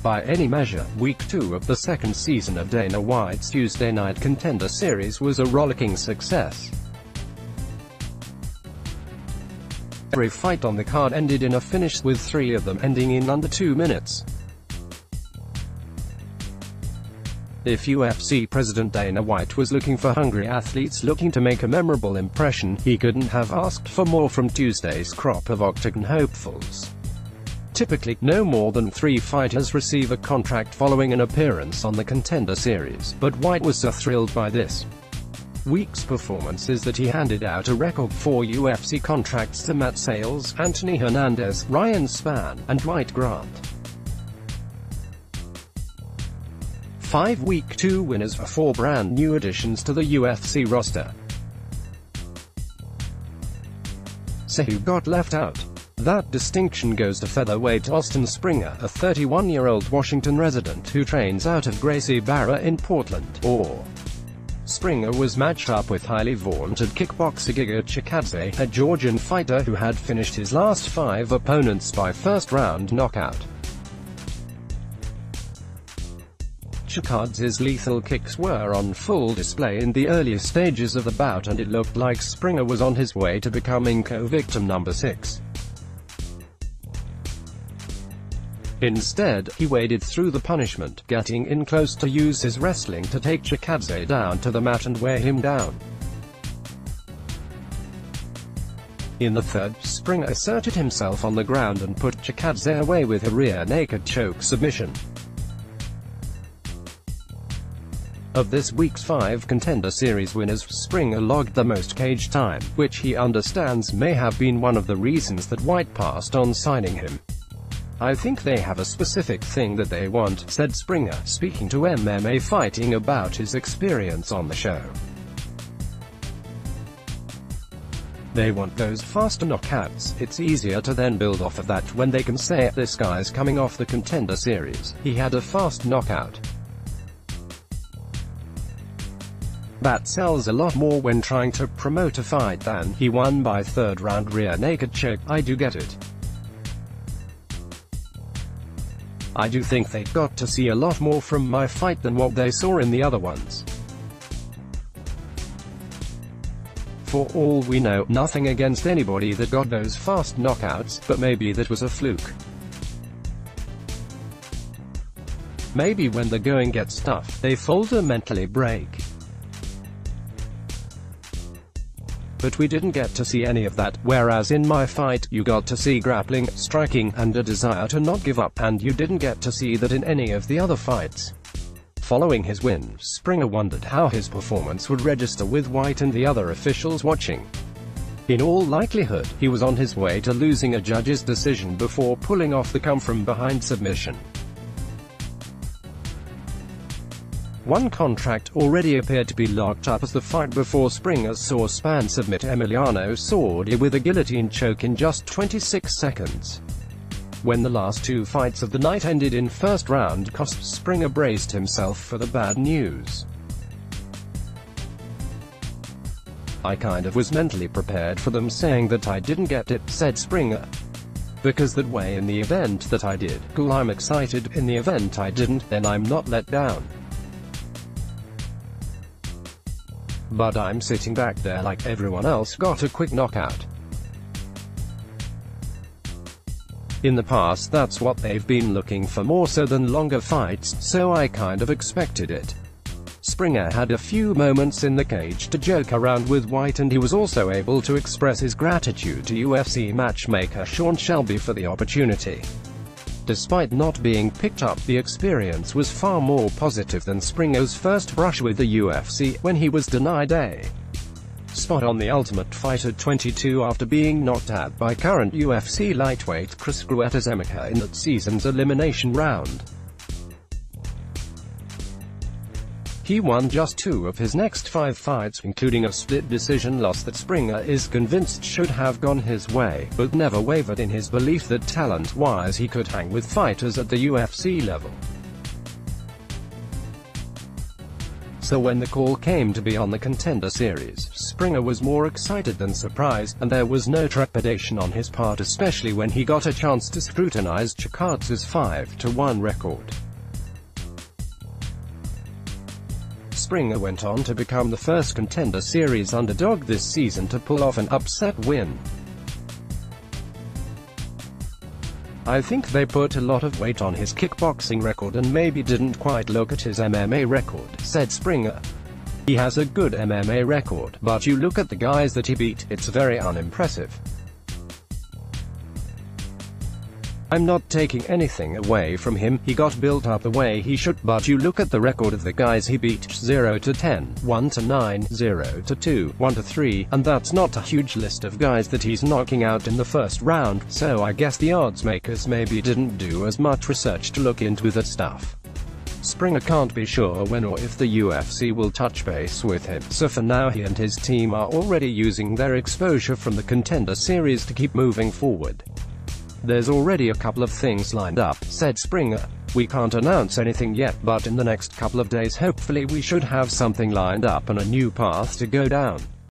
By any measure, Week 2 of the second season of Dana White's Tuesday Night Contender Series was a rollicking success. Every fight on the card ended in a finish, with 3 of them ending in under 2 minutes. If UFC President Dana White was looking for hungry athletes looking to make a memorable impression, he couldn't have asked for more from Tuesday's crop of Octagon hopefuls. Typically, no more than 3 fighters receive a contract following an appearance on the Contender Series, but White was so thrilled by this week's performance is that he handed out a record 4 UFC contracts to Matt Sales, Anthony Hernandez, Ryan Spann, and Dwight Grant. 5 Week 2 winners are 4 brand new additions to the UFC roster. So who got left out? That distinction goes to featherweight Austin Springer, a 31-year-old Washington resident who trains out of Gracie Barra in Portland, or Springer was matched up with highly vaunted kickboxer Giga Chikadze, a Georgian fighter who had finished his last 5 opponents by first-round knockout. Chikadze's lethal kicks were on full display in the earlier stages of the bout, and it looked like Springer was on his way to becoming co-victim number 6. Instead, he waded through the punishment, getting in close to use his wrestling to take Chikadze down to the mat and wear him down. In the third, Springer asserted himself on the ground and put Chikadze away with a rear naked choke submission. Of this week's 5 Contender Series winners, Springer logged the most cage time, which he understands may have been one of the reasons that White passed on signing him. "I think they have a specific thing that they want," said Springer, speaking to MMA Fighting about his experience on the show. "They want those faster knockouts. It's easier to then build off of that when they can say, this guy's coming off the Contender Series. He had a fast knockout. That sells a lot more when trying to promote a fight than, he won by third-round rear naked choke. I do get it. I do think they got to see a lot more from my fight than what they saw in the other ones. For all we know, nothing against anybody that got those fast knockouts, but maybe that was a fluke. Maybe when the going gets tough, they fold or mentally break. But we didn't get to see any of that, whereas in my fight, you got to see grappling, striking, and a desire to not give up, and you didn't get to see that in any of the other fights." Following his win, Springer wondered how his performance would register with White and the other officials watching. In all likelihood, he was on his way to losing a judge's decision before pulling off the come-from-behind submission. One contract already appeared to be locked up as the fight before Springer saw Spann submit Emiliano Sordi with a guillotine choke in just 26 seconds. When the last 2 fights of the night ended in first-round KOs, Springer braced himself for the bad news. "I kind of was mentally prepared for them saying that I didn't get it," said Springer. "Because that way in the event that I did, cool, I'm excited. In the event I didn't, then I'm not let down. But I'm sitting back there like everyone else, got a quick knockout. In the past, that's what they've been looking for, more so than longer fights, so I kind of expected it." Springer had a few moments in the cage to joke around with White, and he was also able to express his gratitude to UFC matchmaker Sean Shelby for the opportunity. Despite not being picked up, the experience was far more positive than Springer's first brush with the UFC, when he was denied a spot on The Ultimate Fighter 22 after being knocked out by current UFC lightweight Chris Gruettazemaka in that season's elimination round. He won just 2 of his next 5 fights, including a split decision loss that Springer is convinced should have gone his way, but never wavered in his belief that talent-wise he could hang with fighters at the UFC level. So when the call came to be on the Contender Series, Springer was more excited than surprised, and there was no trepidation on his part, especially when he got a chance to scrutinize Chikadze's 5-1 record. Springer went on to become the first Contender Series underdog this season to pull off an upset win. "I think they put a lot of weight on his kickboxing record and maybe didn't quite look at his MMA record," said Springer. "He has a good MMA record, but you look at the guys that he beat, it's very unimpressive. I'm not taking anything away from him, he got built up the way he should, but you look at the record of the guys he beat, 0-10, 1-9, 0-2, 1-3, and that's not a huge list of guys that he's knocking out in the first round, so I guess the odds makers maybe didn't do as much research to look into that stuff." Springer can't be sure when or if the UFC will touch base with him, so for now he and his team are already using their exposure from the Contender Series to keep moving forward. "There's already a couple of things lined up," said Springer. "We can't announce anything yet, but in the next couple of days hopefully we should have something lined up and a new path to go down."